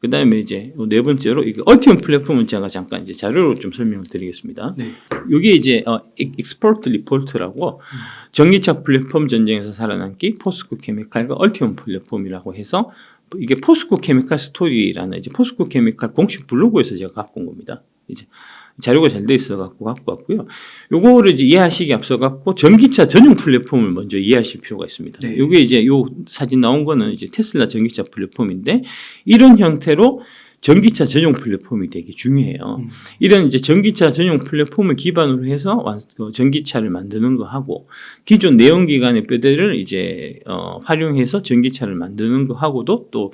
그다음에 이제 네 번째로 이게 얼티엄 플랫폼은 제가 잠깐 이제 자료로 좀 설명을 드리겠습니다. 네. 여기 이제 익스포트 리포트라고 전기차 플랫폼 전쟁에서 살아남기 포스코 케미칼과 얼티엄 플랫폼이라고 해서 이게 포스코 케미칼 스토리라는 이제 포스코 케미칼 공식 블로그에서 제가 갖고 온 겁니다. 이제 자료가 잘 돼 있어 갖고 왔고요. 요거를 이제 이해하시기 앞서 갖고 전기차 전용 플랫폼을 먼저 이해하실 필요가 있습니다. 네. 요게 이제 요 사진 나온 거는 이제 테슬라 전기차 플랫폼인데 이런 형태로 전기차 전용 플랫폼이 되게 중요해요. 이런 이제 전기차 전용 플랫폼을 기반으로 해서 전기차를 만드는 거 하고 기존 내연기관의 뼈대를 이제 활용해서 전기차를 만드는 거 하고도 또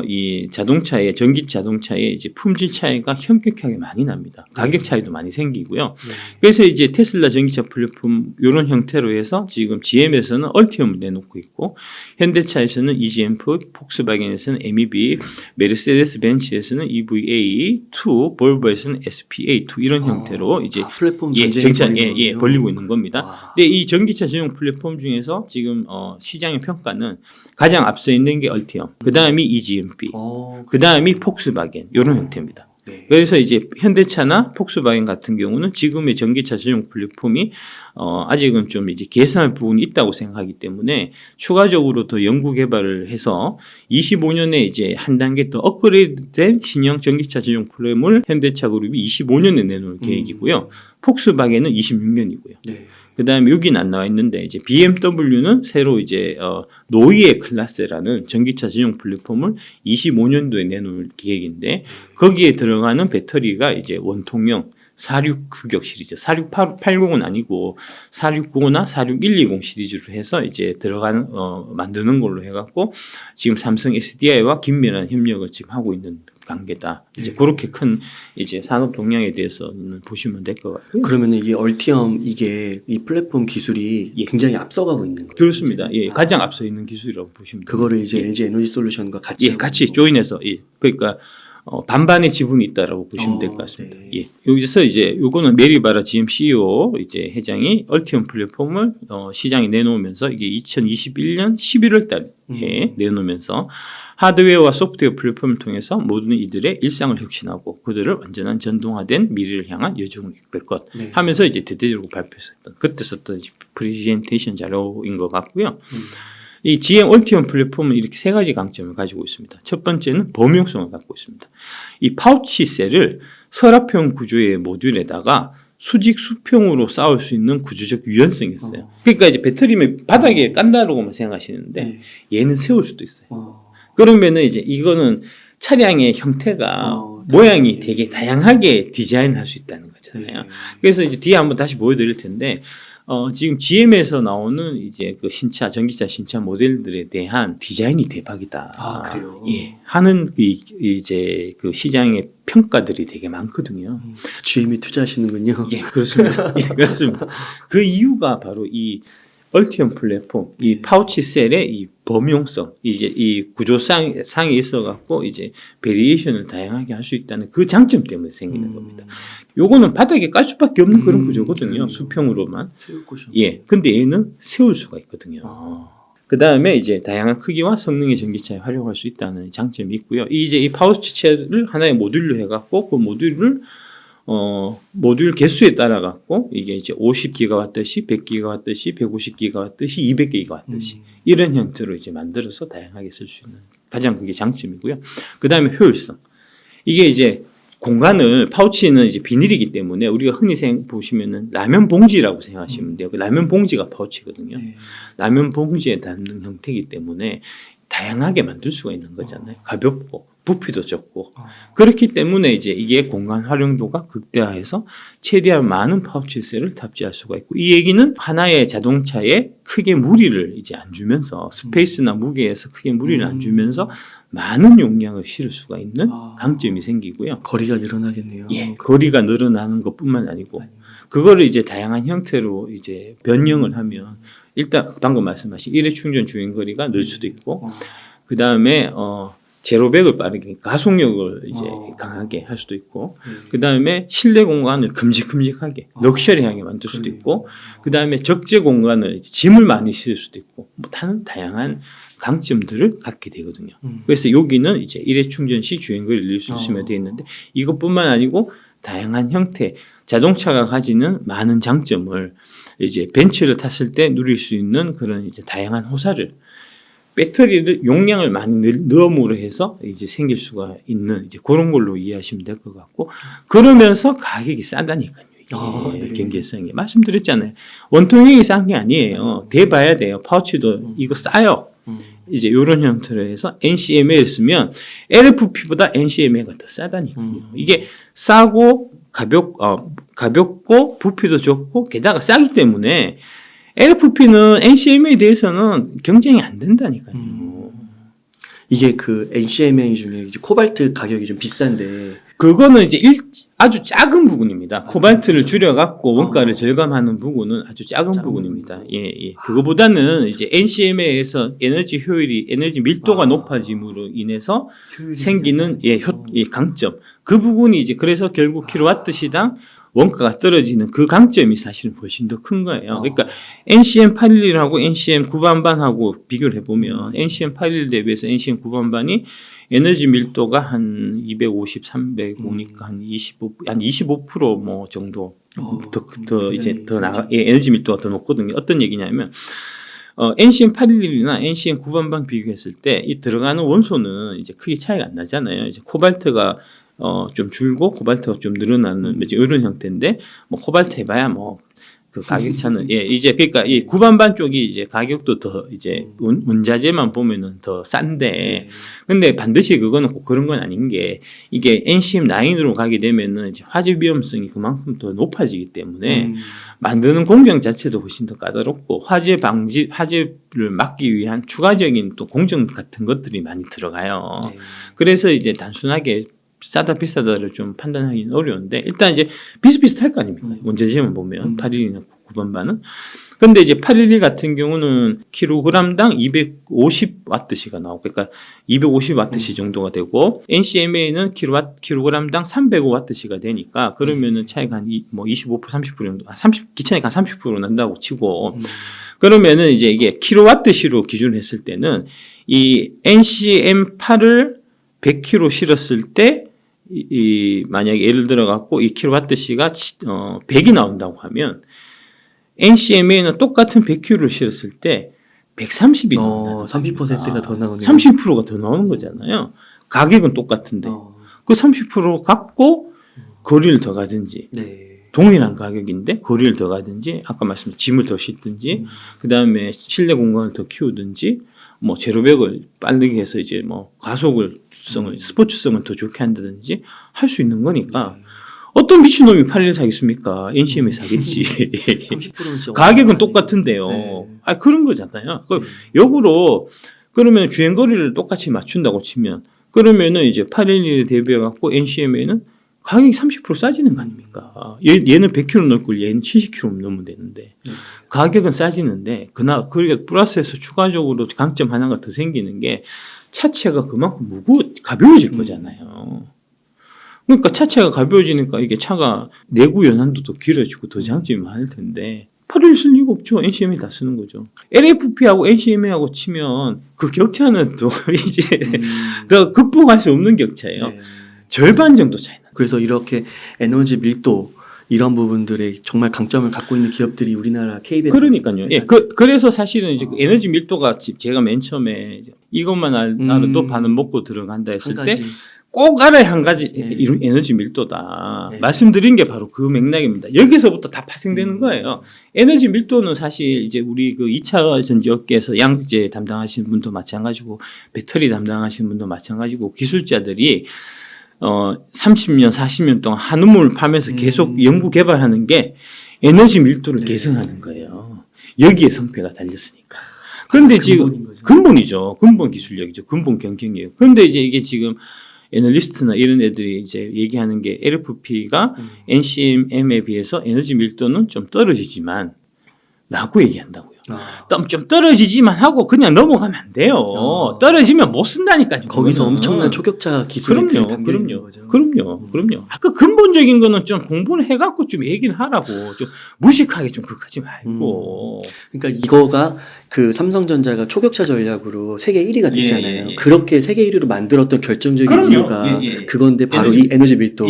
이 자동차의 전기 자동차의 이제 품질 차이가 현격하게 많이 납니다. 가격 차이도 많이 생기고요. 그래서 이제 테슬라 전기차 플랫폼 이런 형태로 해서 지금 GM에서는 얼티엄을 내놓고 있고 현대차에서는 EGM4, 폭스바겐에서는 MEB, 메르세데스 벤츠에서는 EVA2, 볼보에서는 SPA2 이런 형태로 이제 플랫폼 전쟁이 벌리고 있는 겁니다. 근데 이 전기차 전용 플랫폼 중에서 지금 시장의 평가는 가장 앞서 있는 게 얼티엄, 그 다음이 EGMP, 그 다음이 폭스바겐 이런 형태입니다. 네. 그래서 이제 현대차나 폭스바겐 같은 경우는 지금의 전기차 전용 플랫폼이 아직은 좀 이제 개선할 부분이 있다고 생각하기 때문에 추가적으로 더 연구 개발을 해서 25년에 이제 한 단계 더 업그레이드된 신형 전기차 전용 플랫폼을 현대차 그룹이 25년에 내놓을 계획이고요. 폭스바겐은 26년이고요. 네. 그다음에 여기는 안 나와 있는데 이제 BMW는 새로 이제 노이의 클래스라는 전기차 전용 플랫폼을 25년도에 내놓을 계획인데 거기에 들어가는 배터리가 이제 원통형 46규격 시리즈, 4680은 아니고 4695나 46120 시리즈로 해서 이제 들어가는 만드는 걸로 해갖고 지금 삼성 SDI와 긴밀한 협력을 지금 하고 있는 관계다. 이제 그렇게 큰 이제 산업 동향에 대해서는 보시면 될 것 같고요. 그러면은 이 얼티엄 이 플랫폼 기술이 굉장히 앞서가고 있는 거죠. 그렇습니다. 예, 가장 앞서 있는 기술이라고 보시면 됩니다. 그거를 이제 LG 에너지 솔루션과 같이 같이 조인해서 그러니까 반반의 지분이 있다라고 보시면 될 것 같습니다. 네. 예. 여기서 이제 요거는 메리바라 GM CEO 이제 회장이 얼티엄 플랫폼을 시장에 내놓으면서 이게 2021년 11월 달에 내놓으면서 하드웨어와 소프트웨어 플랫폼을 통해서 모든 이들의 일상을 혁신하고 그들을 완전한 전동화된 미래를 향한 여정을 이끌 것 하면서 이제 대대적으로 발표했었던 그때 썼던 프레젠테이션 자료인 것 같고요. 이 GM 얼티엄 플랫폼은 이렇게 세 가지 강점을 가지고 있습니다. 첫 번째는 범용성을 갖고 있습니다. 이 파우치 셀을 서랍형 구조의 모듈에다가 수직 수평으로 쌓을 수 있는 구조적 유연성이 있어요. 그러니까 이제 배터리면 바닥에 깐다라고만 생각하시는데 얘는 세울 수도 있어요. 그러면은 이제 이거는 차량의 형태가 모양이 되게 다양하게 디자인할 수 있다는 거잖아요. 그래서 이제 뒤에 한번 다시 보여드릴 텐데 지금 GM에서 나오는 이제 그 신차, 전기차 신차 모델들에 대한 디자인이 대박이다. 그래요? 예. 하는 이제 그 시장의 평가들이 되게 많거든요. GM이 투자하시는군요. 예, 그렇습니다. 예, 그렇습니다. 그 이유가 바로 이 얼티엄 플랫폼, 이 파우치 셀의 이 범용성, 이제 이 구조상에 있어갖고 이제 베리에이션을 다양하게 할 수 있다는 그 장점 때문에 생기는 겁니다. 요거는 바닥에 깔 수밖에 없는 그런 구조거든요. 수평으로만. 세울 곳이 예. 근데 얘는 세울 수가 있거든요. 그 다음에 이제 다양한 크기와 성능의 전기차에 활용할 수 있다는 장점이 있고요. 이제 이 파우치 셀을 하나의 모듈로 해갖고 그 모듈을 모듈 개수에 따라 갖고 이게 이제 50기가와트시, 100기가와트시, 150기가와트시, 200기가와트시 이런 형태로 이제 만들어서 다양하게 쓸 수 있는 가장 그게 장점이고요. 그 다음에 효율성. 이게 이제 공간을 파우치는 이제 비닐이기 때문에 우리가 흔히 보시면은 라면 봉지라고 생각하시면 돼요. 그 라면 봉지가 파우치거든요. 라면 봉지에 담는 형태이기 때문에 다양하게 만들 수가 있는 거잖아요. 가볍고 부피도 적고 그렇기 때문에 이제 이게 공간 활용도가 극대화해서 최대한 많은 파우치 셀을 탑재할 수가 있고 이 얘기는 하나의 자동차에 크게 무리를 이제 안 주면서 스페이스나 무게에서 크게 무리를 안 주면서 많은 용량을 실을 수가 있는 강점이 생기고요. 거리가 늘어나겠네요. 예, 거리가 늘어나는 것뿐만 아니고 그거를 이제 다양한 형태로 이제 변형을 하면 일단 방금 말씀하신 일회 충전 주행 거리가 늘 수도 있고 그 다음에 제로백을 빠르게 가속력을 이제 강하게 할 수도 있고 그 다음에 실내 공간을 큼직큼직하게 럭셔리하게 만들 수도 있고 그 다음에 적재 공간을 이제 짐을 많이 실을 수도 있고 뭐 다양한 강점들을 갖게 되거든요. 그래서 여기는 이제 일회 충전 시 주행거리를 늘릴 수 있으면 되어 있는데 이것뿐만 아니고 다양한 형태 자동차가 가지는 많은 장점을 이제 벤츠를 탔을 때 누릴 수 있는 그런 이제 다양한 호사를 배터리를 용량을 많이 넣음으로 해서 이제 생길 수가 있는 이제 그런 걸로 이해하시면 될 것 같고 그러면서 가격이 싸다니까요. 네. 경제성이 말씀드렸잖아요. 원통형이 싼 게 아니에요. 대봐야 돼요. 파우치도 이거 싸요. 이제 이런 형태로 해서 NCMA를 쓰면 LFP보다 NCMA가 더 싸다니까요. 이게 싸고 가볍고 부피도 좋고 게다가 싸기 때문에 LFP는 NCMA에 대해서는 경쟁이 안 된다니까요. 이게 그 NCMA 중에 이제 코발트 가격이 좀 비싼데 그거는 이제 아주 작은 부분입니다. 코발트를 줄여갖고 원가를 절감하는 부분은 아주 작은 부분입니다. 예. 그거보다는 이제 NCMA에서 에너지 효율이, 에너지 밀도가 높아짐으로 인해서 생기는 강점. 그 부분이 이제 그래서 결국 킬로와트 시당 원가가 떨어지는 그 강점이 사실은 훨씬 더 큰 거예요. 그러니까 NCM 811하고 NCM 9반반하고 비교를 해보면 NCM 811 대비해서 NCM 9반반이 에너지 밀도가 한 250, 300 오니까 한 25% 정도 에너지 밀도가 더 높거든요. 어떤 얘기냐면 NCM 811이나 NCM 9반반 비교했을 때 이 들어가는 원소는 이제 크게 차이가 안 나잖아요. 이제 코발트가 좀 줄고 코발트가 좀 늘어나는 이런 형태인데 뭐 코발트 해봐야 그 가격 차는 이제 그러니까 이 9반반 쪽이 이제 가격도 더 이제 원자재만 보면은 더 싼데 근데 반드시 그거는 꼭 그런 건 아닌 게 이게 NCM 라인으로 가게 되면은 이제 화재 위험성이 그만큼 더 높아지기 때문에 만드는 공정 자체도 훨씬 더 까다롭고 화재를 막기 위한 추가적인 또 공정 같은 것들이 많이 들어가요. 그래서 이제 단순하게 싸다 비싸다를 좀 판단하기는 어려운데 일단 이제 비슷비슷할 거 아닙니까? 원자재만 보면 811이나 9반반은. 근데 이제 811 같은 경우는 킬로그램당 250와트시가 나오고 그러니까 250와트시 정도가 되고 NCMA는 킬로그램당 305와트시가 되니까 그러면은 차이가 한 25% 30% 정도 기차니까 30% 난다고 치고 그러면은 이제 이게 킬로와트시로 기준을 했을 때는 이 NCM8을 100kg 실었을 때 만약에 예를 들어 갖고 이 킬로와트시가 100이 나온다고 하면 NCMA는 똑같은 100kg를 실었을 때 130이 나온다. 30%가 더 나오네요. 30%가 더 나오는 거잖아요. 가격은 똑같은데 그 30% 갖고 거리를 더 가든지 동일한 가격인데 거리를 더 가든지 아까 말씀드린 짐을 더 싣든지 그다음에 실내 공간을 더 키우든지 뭐 제로백을 빠르게 해서 이제 스포츠성을 더 좋게 한다든지 할 수 있는 거니까 어떤 미친놈이 811 사겠습니까? NCM에 사겠지. 30%는 가격은 똑같은데요. 그런 거잖아요. 역으로 그러면 주행거리를 똑같이 맞춘다고 치면 그러면은 이제 811에 대비해 갖고 NCM에는 가격이 30% 싸지는 거 아닙니까? 얘는 100km 넣을 걸 얘는 70km 넣으면 되는데 가격은 싸지는데 그러니까 플러스해서 추가적으로 강점 하나가 더 생기는 게 차체가 그만큼 가벼워질 거잖아요. 그러니까 차체가 가벼워지니까 이게 차가 내구 연한도 더 길어지고 더 장점이 많을 텐데 811 쓸 이유가 없죠. NCMA 다 쓰는 거죠. LFP하고 NCMA하고 치면 그 격차는 또 이제 더 극복할 수 없는 격차예요. 절반 정도 차이 나. 그래서 이렇게 에너지 밀도 이런 부분들에 정말 강점을 갖고 있는 기업들이 우리나라 KBS 그러니까요. 그래서 사실은 이제 에너지 밀도가 제가 맨 처음에 이것만 알아도 반은 먹고 들어간다 했을 때 꼭 알아야 한 가지 에너지 밀도다. 말씀드린 게 바로 그 맥락입니다. 여기서부터 다 파생되는 거예요. 에너지 밀도는 사실 이제 우리 그 2차 전지 업계에서 양재 담당하시는 분도 마찬가지고 배터리 담당하시는 분도 마찬가지고 기술자들이 30년, 40년 동안 한우물을 파면서 계속 연구 개발하는 게 에너지 밀도를 개선하는 거예요. 여기에 성패가 달렸으니까. 그런데 지금 근본이죠. 근본 기술력이죠. 근본 경쟁력이에요. 그런데 이제 이게 지금 애널리스트나 이런 애들이 이제 얘기하는 게 LFP가 NCM에 비해서 에너지 밀도는 좀 떨어지지만 라고 얘기한다고요. 좀 떨어지지만 하고 그냥 넘어가면 안 돼요. 떨어지면 못 쓴다니까요. 거기서 엄청난 초격차 기술이 담겨있는 거죠. 그럼요. 아까 근본적인 거는 좀 공부를 해갖고 좀 얘기를 하라고 좀 무식하게 좀 그렇게 하지 말고. 그러니까 이거가 그 삼성전자가 초격차 전략으로 세계 1위가 됐잖아요. 예. 그렇게 세계 1위로 만들었던 결정적인 그럼요. 이유가 예. 그건데 바로 이 에너지 밀도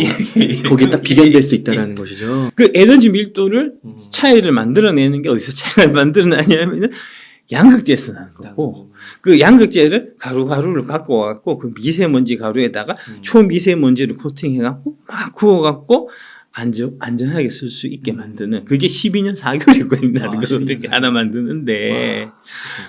거기에 딱 비견될 수 있다라는 것이죠. 그 에너지 밀도를 차이를 만들어내는 게 어디서 차이가 만들어나냐면은 양극재에서 나는 거고 그 양극재를 가루를 갖고 와갖고 그 미세먼지 가루에다가 초미세먼지를 코팅해갖고 막 구워갖고 안전하게 쓸 수 있게 만드는 그게 12년 4개월이 걸린다는 걸 어떻게 하나 만드는데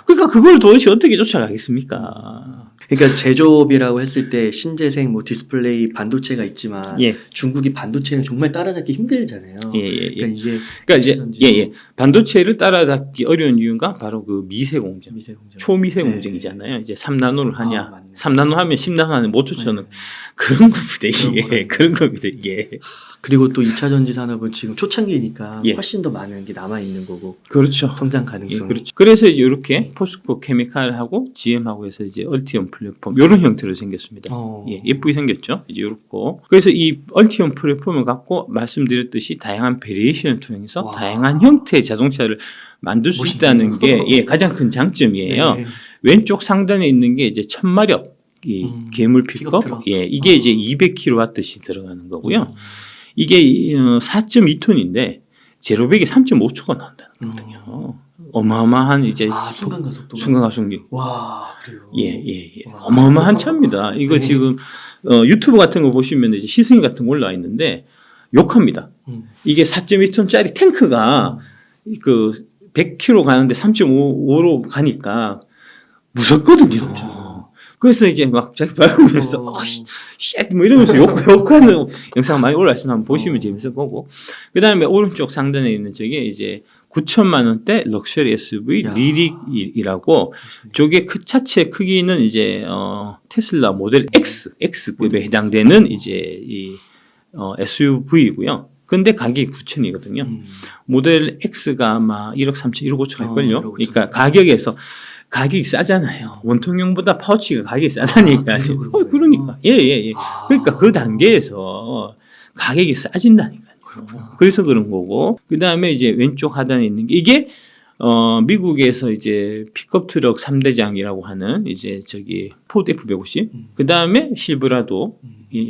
그러니까 그걸 도대체 어떻게 쫓아가겠습니까? 그러니까 제조업이라고 했을 때 신재생, 뭐 디스플레이, 반도체가 있지만 예. 중국이 반도체는 정말 따라잡기 힘들잖아요. 예. 그러니까 이게 그러니까 이제 반도체를 따라잡기 어려운 이유가 바로 그 미세 공정, 미세공정. 초미세 공정이잖아요. 이제 3나노를 하냐, 맞네. 3나노 하면 10나노 하면 못 쫓아오는 그런 겁니다 이게. 그런 겁니다 이게. 그리고 또 2차 전지 산업은 지금 초창기니까 예. 훨씬 더 많은 게 남아 있는 거고 그렇죠. 성장 예, 가능성. 그렇죠. 그래서 이제 이렇게 포스코 케미칼하고 GM하고 해서 이제 얼티엄 플랫폼 이런 형태로 생겼습니다. 예, 예쁘게 생겼죠. 이제 이렇고. 그래서 이 얼티엄 플랫폼을 갖고 말씀드렸듯이 다양한 베리에이션을 통해서 와. 다양한 형태의 자동차를 만들 수 멋있네요. 있다는 게 가장 큰 장점이에요. 네. 왼쪽 상단에 있는 게 이제 1000마력 이 괴물 픽업 픽업. 트럭. 예, 이게 이제 200kW씩 들어가는 거고요. 이게 4.2톤인데 제로백이 3.5초가 나온다는 거거든요. 어마어마한 이제 순간 가속도. 순간 가속력. 와, 그래요. 예. 어마어마한 차입니다. 이거 지금 유튜브 같은 거 보시면 이제 시승 같은 거 올라와 있는데 욕합니다. 이게 4.2톤짜리 탱크가 그 100km 가는데 3.5로 가니까 무섭거든요. 그래서 이제 막 자기 밟으면서 쉣 뭐 이러면서 욕하는 영상 많이 올라와 있으면 한번 보시면 재밌을 거고. 그다음에 오른쪽 상단에 있는 저게 이제 9천만 원대 럭셔리 SUV 리릭이라고 저게 그 자체 크기는 이제 테슬라 모델 X급에 해당되는 이제 이 SUV이고요. 근데 가격이 9천이거든요. 모델 X가 아마 1억 3천, 1억 5천 할걸요. 1억 5천. 그러니까 가격이 싸잖아요. 원통형보다 파우치가 가격이 싸다니까. 그러니까. 예. 그러니까 그 단계에서 가격이 싸진다니까요. 그래서 그런 거고. 그 다음에 이제 왼쪽 하단에 있는 게 이게 미국에서 이제 픽업 트럭 3대장이라고 하는 이제 저기 포드 F150. 그 다음에 실버라도.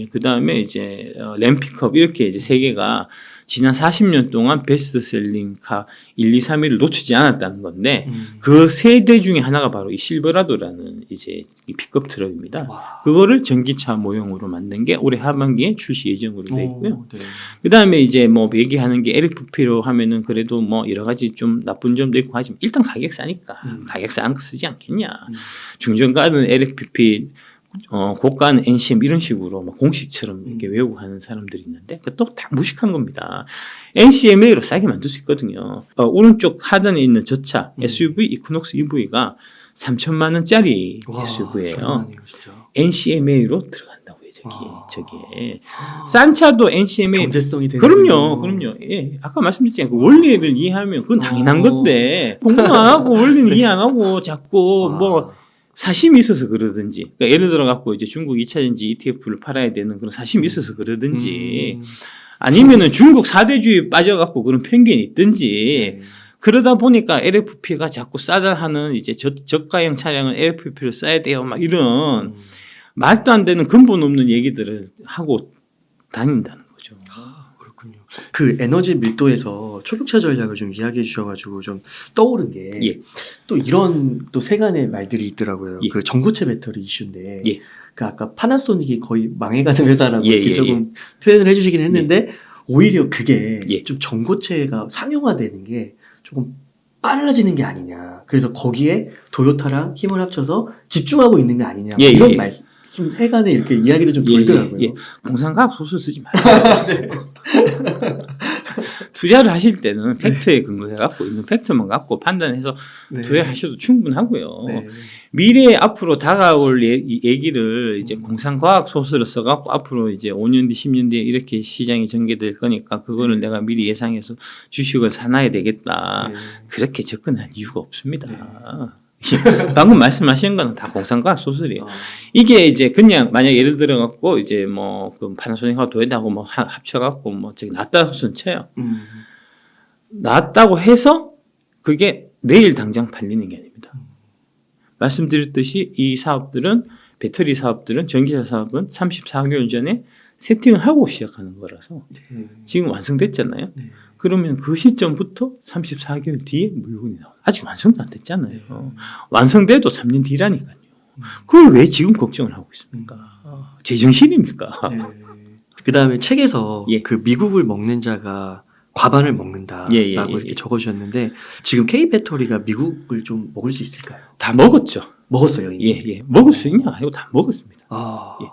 그 다음에 이제 램 픽업 이렇게 이제 세 개가 지난 40년 동안 베스트셀링 카 1, 2, 3위를 놓치지 않았다는 건데 그 세 대 중에 하나가 바로 이 실버라도라는 이제 이 픽업 트럭입니다. 그거를 전기차 모형으로 만든 게 올해 하반기에 출시 예정으로 되어 있고요. 네. 그 다음에 이제 뭐 얘기하는 게 LFP로 하면은 그래도 뭐 여러 가지 좀 나쁜 점도 있고 하지만 일단 가격 싸니까 가격 싼 거 쓰지 않겠냐. 중저가는 LFP 고가는 NCM 이런 식으로 막 공식처럼 이렇게 외우고 하는 사람들이 있는데 그것도 다 무식한 겁니다. NCMA로 싸게 만들 수 있거든요. 오른쪽 하단에 있는 저 차 SUV 이코녹스 EV가 3천만 원짜리 SUV예요. NCMA로 들어간다고요. 저게 싼 차도 NCMA 경제성이 되는 그럼요. 예, 아까 말씀드렸잖아요. 그 원리를 이해하면 그건 당연한 건데 공부 안 하고 원리는 이해 안 하고 자꾸 뭐 사심이 있어서 그러든지, 그러니까 예를 들어 갖고 이제 중국 2차 전지 ETF를 팔아야 되는 그런 사심이 있어서 그러든지, 아니면은 중국 4대주의에 빠져갖고 그런 편견이 있든지, 그러다 보니까 LFP가 자꾸 싸다 하는 이제 저가형 차량은 LFP를 써야 돼요. 막 이런 말도 안 되는 근본 없는 얘기들을 하고 다닌다는 거죠. 그렇군요. 그 에너지 밀도에서 초격차 전략을 좀 이야기해 주셔가지고 좀 떠오른 게 또 이런 또 세간의 말들이 있더라고요. 그 전고체 배터리 이슈인데 그 아까 파나소닉이 거의 망해가는 회사라고 이렇게 조금 표현을 해주시긴 했는데 오히려 그게 좀 전고체가 상용화되는 게 조금 빨라지는 게 아니냐. 그래서 거기에 도요타랑 힘을 합쳐서 집중하고 있는 게 아니냐. 이런 말씀. 좀 해간에 이렇게 이야기도 좀 돌더라고요. 공상과학 소설 쓰지 마세요. 투자를 하실 때는 팩트에 근거해갖고 있는 팩트만 갖고 판단해서 투자를 하셔도 충분하고요. 미래에 앞으로 다가올 얘기를 이제 공상과학 소설을 써갖고 앞으로 이제 5년 뒤, 10년 뒤에 이렇게 시장이 전개될 거니까 그거를 내가 미리 예상해서 주식을 사놔야 되겠다. 그렇게 접근할 이유가 없습니다. 방금 말씀하신 건 다 공상과학 소설이에요. 이게 이제 그냥 만약 예를 들어 갖고 이제 뭐 그 파나소닉하고 도요타하고 뭐 합쳐 갖고 뭐 저기 낫다고 손 쳐요. 낫다고 해서 그게 내일 당장 팔리는 게 아닙니다. 말씀드렸듯이 이 사업들은 배터리 사업들은 전기차 사업은 34개월 전에 세팅을 하고 시작하는 거라서 지금 완성됐잖아요. 네. 그러면 그 시점부터 34개월 뒤에 물건이 나와요. 아직 완성도 안 됐잖아요. 완성돼도 3년 뒤라니까요. 그걸 왜 지금 걱정을 하고 있습니까? 제정신입니까? 네. 그다음에 책에서 예. 그 미국을 먹는 자가 과반을 먹는다라고 예. 이렇게 적어주셨는데 지금 K 배터리가 미국을 좀 먹을 수 있을까요? 다 먹었죠. 먹었어요. 이미. 예. 먹을 수 있냐? 이거 다 먹었습니다. 아, 예.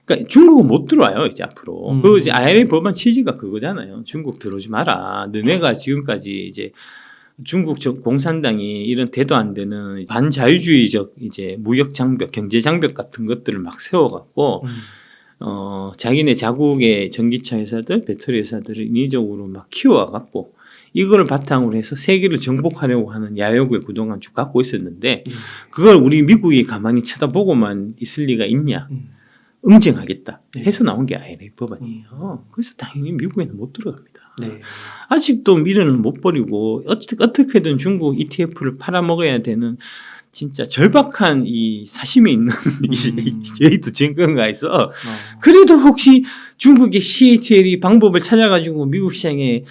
그러니까 중국은 못 들어와요 이제 앞으로. 그 이제 IRA 법안 취지가 그거잖아요. 중국 들어오지 마라. 너네가 지금까지 이제 중국 공산당이 이런 대도 안 되는 반자유주의적 이제 무역 장벽, 경제 장벽 같은 것들을 막 세워갖고 자기네 자국의 전기차 회사들, 배터리 회사들을 인위적으로 막 키워갖고 이거를 바탕으로 해서 세계를 정복하려고 하는 야욕을 그동안 쭉 갖고 있었는데 그걸 우리 미국이 가만히 쳐다보고만 있을 리가 있냐? 응징하겠다 해서 나온 게 IRA 법안이에요. 그래서 당연히 미국에는 못 들어갑니다. 네. 아직도 미련을 못 버리고 어떻게든 중국 ETF를 팔아먹어야 되는 진짜 절박한 이 사심이 있는 제이도 증권가에서 그래도 혹시 중국의 CATL이 방법을 찾아가지고 미국 시장에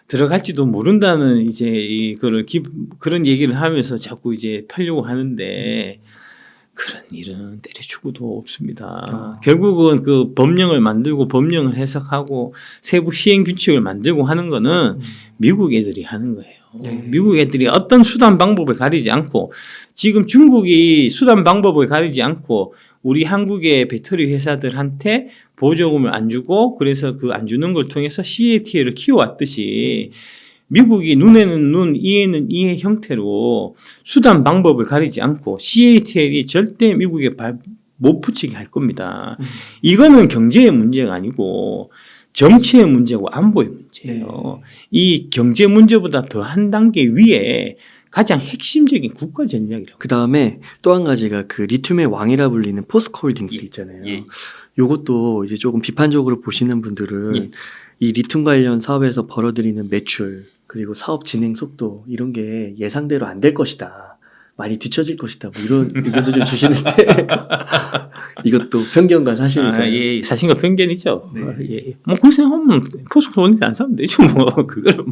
들어갈지도 모른다는 이제 그런 얘기를 하면서 자꾸 이제 팔려고 하는데 그런 일은 때려주고도 없습니다. 결국은 그 법령을 만들고 법령을 해석하고 세부 시행 규칙을 만들고 하는 거는 미국 애들이 하는 거예요. 네. 미국 애들이 어떤 수단 방법을 가리지 않고 지금 중국이 수단 방법을 가리지 않고 우리 한국의 배터리 회사들한테 보조금을 안 주고 그래서 그 안 주는 걸 통해서 CATL을 키워왔듯이 미국이 눈에는 눈, 이에는 이의 형태로 수단 방법을 가리지 않고 CATL이 절대 미국에 못 붙이게 할 겁니다. 이거는 경제의 문제가 아니고 정치의 문제고 안보의 문제예요. 이 경제 문제보다 더 한 단계 위에 가장 핵심적인 국가 전략이라고. 그 다음에 또 한 가지가 그 리튬의 왕이라 불리는 포스코홀딩스 있잖아요. 요것도 이제 조금 비판적으로 보시는 분들은 이 리튬 관련 사업에서 벌어들이는 매출 그리고 사업 진행 속도 이런 게 예상대로 안 될 것이다. 많이 뒤처질 것이다. 뭐 이런 의견도 좀 주시는데 이것도 편견과 사실일까요? 예, 사실과 편견이죠. 네. 예. 뭐 그렇게 생각하면 포스코홀딩스 안 사면 되죠. 뭐 그거를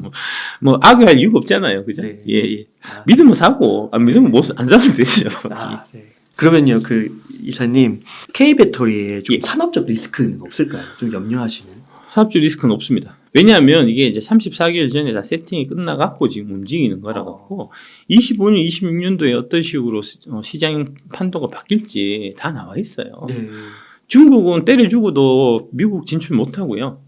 뭐 악의할 이유가 없잖아요. 그죠? 네. 예. 믿으면 사고 안 믿으면 안 사면 되죠. 네. 그러면요, 그 이사님 K 배터리에 좀 예. 산업적 리스크는 없을까요? 좀 염려하시는? 사업적 리스크는 없습니다. 왜냐하면 이게 이제 34개월 전에 다 세팅이 끝나갖고 지금 움직이는 거라 갖고 25년, 26년도에 어떤 식으로 시장 판도가 바뀔지 다 나와 있어요. 네. 중국은 때려주고도 미국 진출 못 하고요.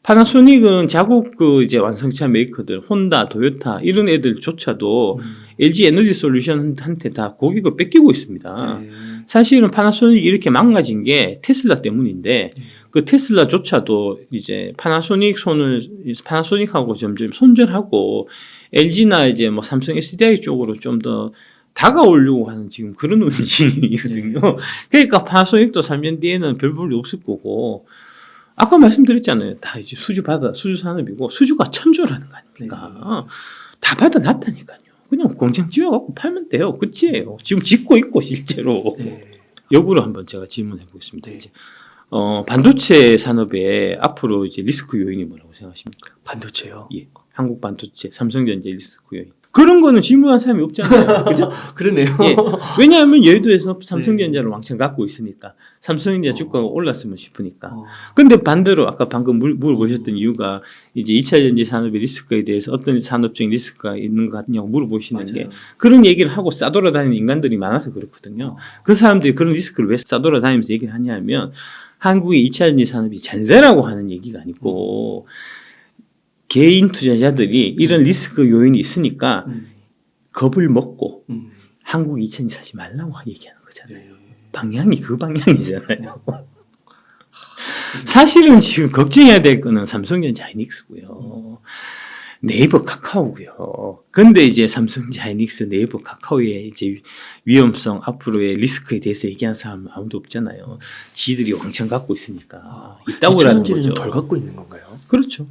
파나소닉은 자국 그 이제 완성차 메이커들, 혼다, 도요타 이런 애들조차도 LG 에너지 솔루션한테 다 고객을 뺏기고 있습니다. 네. 사실은 파나소닉이 이렇게 망가진 게 테슬라 때문인데 그 테슬라조차도 이제 파나소닉하고 점점 손절하고 LG나 이제 뭐 삼성 SDI 쪽으로 좀 더 다가오려고 하는 지금 그런 운이거든요. 그러니까 파나소닉도 3년 뒤에는 별 볼일 없을 거고 아까 말씀드렸잖아요. 다 이제 수주 산업이고 수주가 천조라는 거 아닙니까? 다 받아놨다니까요. 그냥 공장 지어갖고 팔면 돼요. 끝이에요. 지금 짓고 있고 실제로. 역으로 한번 제가 질문해 보겠습니다. 이제 반도체 산업에 앞으로 이제 리스크 요인이 뭐라고 생각하십니까? 반도체요? 예. 한국 반도체, 삼성전자 리스크 요인. 그런 거는 질문한 사람이 없잖아요. 그죠? 그러네요. 예. 왜냐하면 여의도에서 삼성전자를 왕창 갖고 있으니까. 삼성전자 주가가 올랐으면 싶으니까. 근데 반대로 아까 방금 물어보셨던 이유가 이제 2차 전지 산업의 리스크에 대해서 어떤 산업적인 리스크가 있는 것 같냐고 물어보시는 게 그런 얘기를 하고 싸돌아다니는 인간들이 많아서 그렇거든요. 그 사람들이 그런 리스크를 왜 싸돌아다니면서 얘기를 하냐면 한국의 2차 전지 산업이 잘 되라고 하는 얘기가 아니고 개인 투자자들이 이런 리스크 요인이 있으니까 겁을 먹고 한국 2차 전지 사지 말라고 얘기하는 거잖아요. 방향이 그 방향이잖아요. 사실은 지금 걱정해야 될 거는 삼성전자 하이닉스고요. 네이버 카카오고요. 근데 이제 삼성전자 하이닉스 네이버 카카오의 이제 위험성 앞으로의 리스크에 대해서 얘기하는 사람은 아무도 없잖아요. 지들이 왕창 갖고 있으니까 있다고라는 거죠. 덜 갖고 있는 건가요? 그렇죠.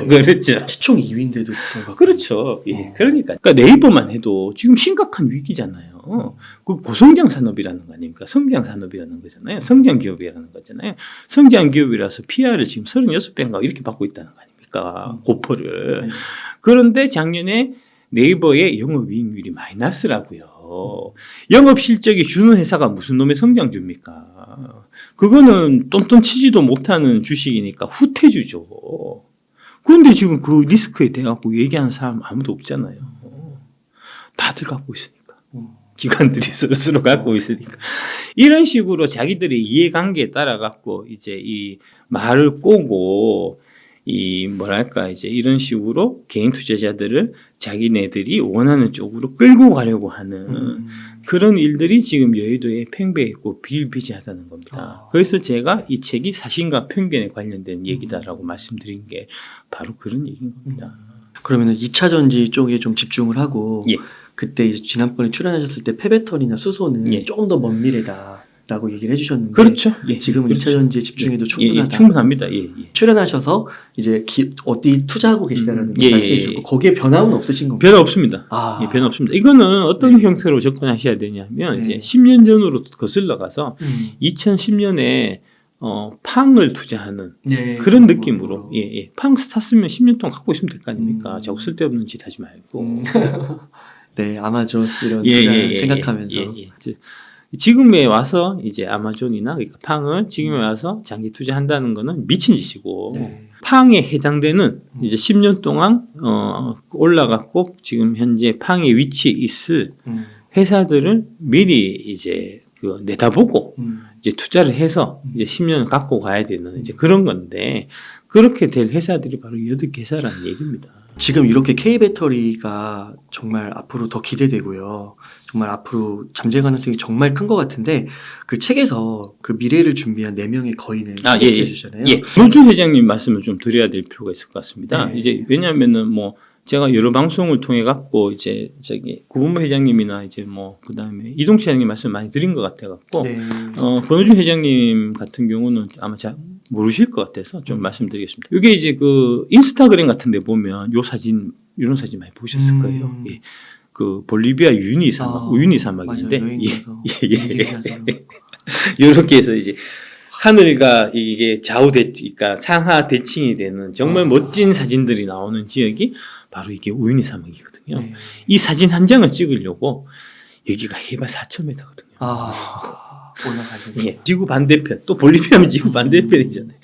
그렇죠. 시총 2위인데도 더 그렇죠. 예, 그러니까 네이버만 해도 지금 심각한 위기잖아요. 그 고성장 산업이라는 거 아닙니까? 성장 산업이라는 거잖아요. 성장 기업이라는 거잖아요. 성장 기업이라서 PR을 지금 36배인가 이렇게 받고 있다는 거 아닙니까? 고퍼를. 그런데 작년에 네이버의 영업이익률이 마이너스라고요. 영업 실적이 주는 회사가 무슨 놈의 성장주입니까? 그거는 똔똔 치지도 못하는 주식이니까 후퇴주죠. 그런데 지금 그 리스크에 대해서 얘기하는 사람 아무도 없잖아요. 다들 갖고 있으니까. 기관들이 스스로 갖고 있으니까. 이런 식으로 자기들의 이해관계에 따라 갖고 이제 이 말을 꼬고 이 뭐랄까 이제 이런 식으로 개인 투자자들을 자기네들이 원하는 쪽으로 끌고 가려고 하는 그런 일들이 지금 여의도에 팽배했고 비일비재하다는 겁니다. 그래서 제가 이 책이 사실과 편견에 관련된 얘기다라고 말씀드린 게 바로 그런 얘기인 겁니다. 그러면은 2차 전지 쪽에 좀 집중을 하고 예. 그때 이제 지난번에 출연하셨을 때 폐배터리나 수소는 예. 조금 더 먼 미래다라고 얘기를 해주셨는데 그렇죠. 예. 지금은 그렇죠. 2차 전지에 집중해도 충분하다. 예, 충분합니다. 예, 예. 출연하셔서 이제 어디 투자하고 계시다라는 걸 예, 말씀해 예, 주셨고 예. 거기에 변함은 없으신 건가요? 변화 없습니다. 아. 예, 변화 없습니다. 이거는 어떤 형태로 접근하셔야 되냐면 네. 이제 10년 전으로 거슬러 가서 2010년에 팡을 투자하는 네. 그런 느낌으로 예. 팡 샀으면 10년 동안 갖고 있으면 될 거 아닙니까? 자꾸 쓸데없는 짓 하지 말고. 네, 아마존 이런 투자 생각하면서 지금에 와서 이제 아마존이나 그러니까 팡을 지금에 와서 장기 투자한다는 거는 미친 짓이고 네. 팡에 해당되는 이제 10년 동안 올라갔고 지금 현재 팡의 위치에 있을 회사들을 미리 이제 내다보고 이제 투자를 해서 이제 10년을 갖고 가야 되는 이제 그런 건데 그렇게 될 회사들이 바로 8개사라는 얘기입니다. 지금 이렇게 K배터리가 정말 앞으로 더 기대되고요. 정말 앞으로 잠재 가능성이 정말 큰 것 같은데 그 책에서 그 미래를 준비한 4명의 거인을 소개해 주셨잖아요. 예. 노준 회장님 말씀을 좀 드려야 될 필요가 있을 것 같습니다. 네. 이제 왜냐하면은 뭐 제가 여러 방송을 통해 갖고 이제 고범모 회장님이나 이제 뭐 그다음에 이동치 회장님 말씀 많이 드린 것 같아 갖고 네. 권우준 회장님 같은 경우는 아마 잘 모르실 것 같아서 좀 말씀드리겠습니다. 이게 이제 그 인스타그램 같은 데 보면 요 사진 이런 사진 많이 보셨을 거예요. 예. 그 볼리비아 유니 사막인데 이렇게 해서 이제 하늘과 이게 그러니까 상하 대칭이 되는 정말 멋진 사진들이 나오는 지역이 바로 이게 우유니 사막이거든요. 네. 이 사진 한 장을 찍으려고 여기가 해발 4,000m거든요. 올라가죠. 예. 지구 반대편, 또 볼리비아면 지구 반대편이잖아요.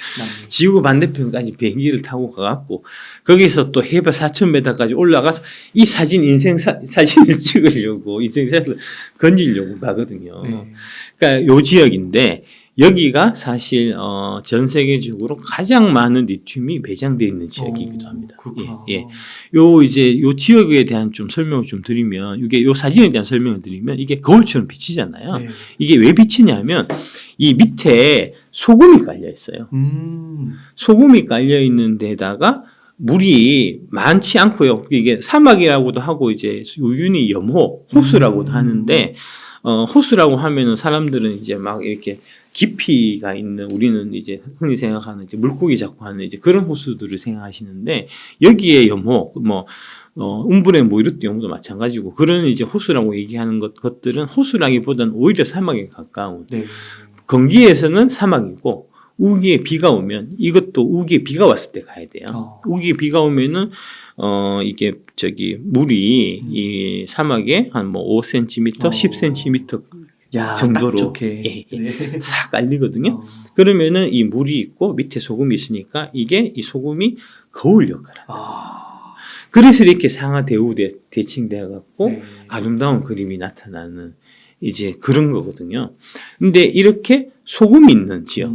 지구 반대편까지 비행기를 타고 가갖고 거기서 또 해발 4,000m까지 올라가서 이 사진 사진을 찍으려고 인생사진을 건지려고 가거든요. 네. 그러니까 요 지역인데 여기가 사실 전 세계적으로 가장 많은 리튬이 매장되어 있는 지역이기도 합니다. 예. 요 지역에 대한 좀 설명을 좀 드리면 이게 요 사진에 대한 설명을 드리면 이게 거울처럼 비치잖아요. 네. 이게 왜 비치냐면 이 밑에 소금이 깔려 있어요. 소금이 깔려 있는 데다가 물이 많지 않고요. 이게 사막이라고도 하고 이제 우유니 염호, 호수라고도 하는데 호수라고 하면은 사람들은 이제 막 이렇게 깊이가 있는 우리는 이제 흔히 생각하는 이제 물고기 잡고 하는 이제 그런 호수들을 생각하시는데 여기에 염호 음불에 뭐 이런 경우도 마찬가지고 그런 이제 호수라고 얘기하는 것들은 호수라기보다는 오히려 사막에 가까운 네. 건기에서는 사막이고 우기에 비가 오면 이것도 우기에 비가 왔을 때 가야 돼요. 우기에 비가 오면은 이게 물이 이 사막에 한 뭐 5cm, 10cm 정도로 싹 깔리거든요. 그러면은 이 물이 있고 밑에 소금이 있으니까 이게 이 소금이 거울 역할을 합니다. 그래서 이렇게 상하 대우 대칭되어 갖고 아름다운 그림이 나타나는 이제 그런 거거든요. 근데 이렇게 소금이 있는 지역,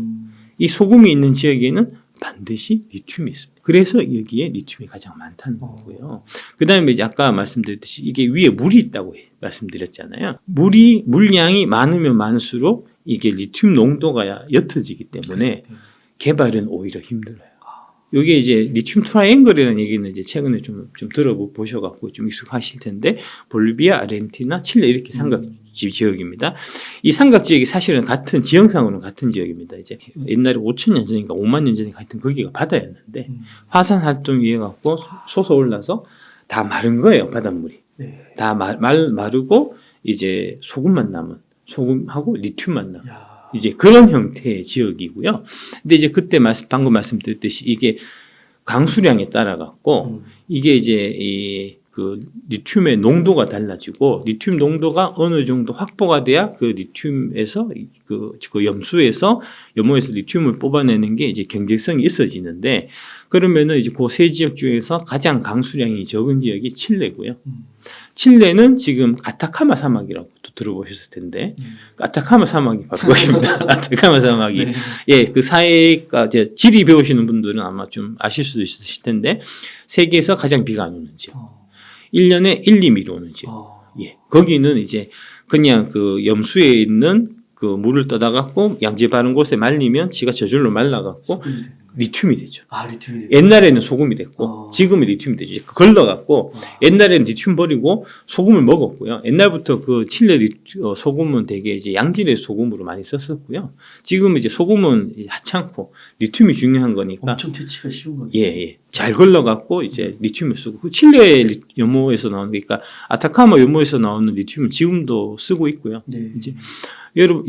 이 소금이 있는 지역에는 반드시 리튬이 있습니다. 그래서 여기에 리튬이 가장 많다는 거고요. 그 다음에 이제 아까 말씀드렸듯이 이게 위에 물이 있다고 말씀드렸잖아요. 물량이 많으면 많을수록 이게 리튬 농도가 옅어지기 때문에 개발은 오히려 힘들어요. 요게 이제 리튬 트라이앵글이라는 얘기는 이제 최근에 좀 들어보셔갖고 좀 익숙하실 텐데 볼리비아, 아르헨티나, 칠레 이렇게 삼각지 지역입니다. 이 삼각 지역이 사실은 같은 지형상으로는 같은 지역입니다. 이제 옛날에 5,000년 전인가 5만 년 전에 같은 거기가 바다였는데 화산 활동이 해갖고 솟아올라서 다 마른 거예요, 바닷물이. 네. 다 마르고 이제 소금만 남은 소금하고 리튬만 남은. 이제 그런 형태의 지역이고요. 근데 이제 그때 방금 말씀드렸듯이 이게 강수량에 따라 갖고 이게 이제 그 리튬의 농도가 달라지고 리튬 농도가 어느 정도 확보가 돼야 그 리튬에서 그 염수에서 염호에서 리튬을 뽑아내는 게 이제 경제성이 있어지는데 그러면은 이제 그 세 지역 중에서 가장 강수량이 적은 지역이 칠레고요. 칠레는 지금 아타카마 사막이라고 또 들어보셨을 텐데 아타카마 사막이 바로 거기입니다. 아타카마 사막이 네. 예, 그 사해가 이제 지리 배우시는 분들은 아마 좀 아실 수도 있으실 텐데 세계에서 가장 비가 안 오는 지역. 1년에 1~2mm 오는 지역. 예, 거기는 이제 그냥 그 염수에 있는 그 물을 떠다 갖고 양지 바른 곳에 말리면 지가 저절로 말라 갖고 리튬이 되죠. 리튬이 되죠. 옛날에는 소금이 됐고 지금은 리튬이 되죠. 걸러갖고 옛날에는 리튬 버리고 소금을 먹었고요. 옛날부터 그 칠레 소금은 되게 이제 양질의 소금으로 많이 썼었고요. 지금은 이제 소금은 하찮고 리튬이 중요한 거니까 엄청 채취가 쉬운 거예요. 예. 잘 걸러갖고 이제 리튬을 쓰고 그 칠레 염호에서 나오는 그러니까 아타카마 염호에서 나오는 리튬은 지금도 쓰고 있고요. 네. 이제 여러분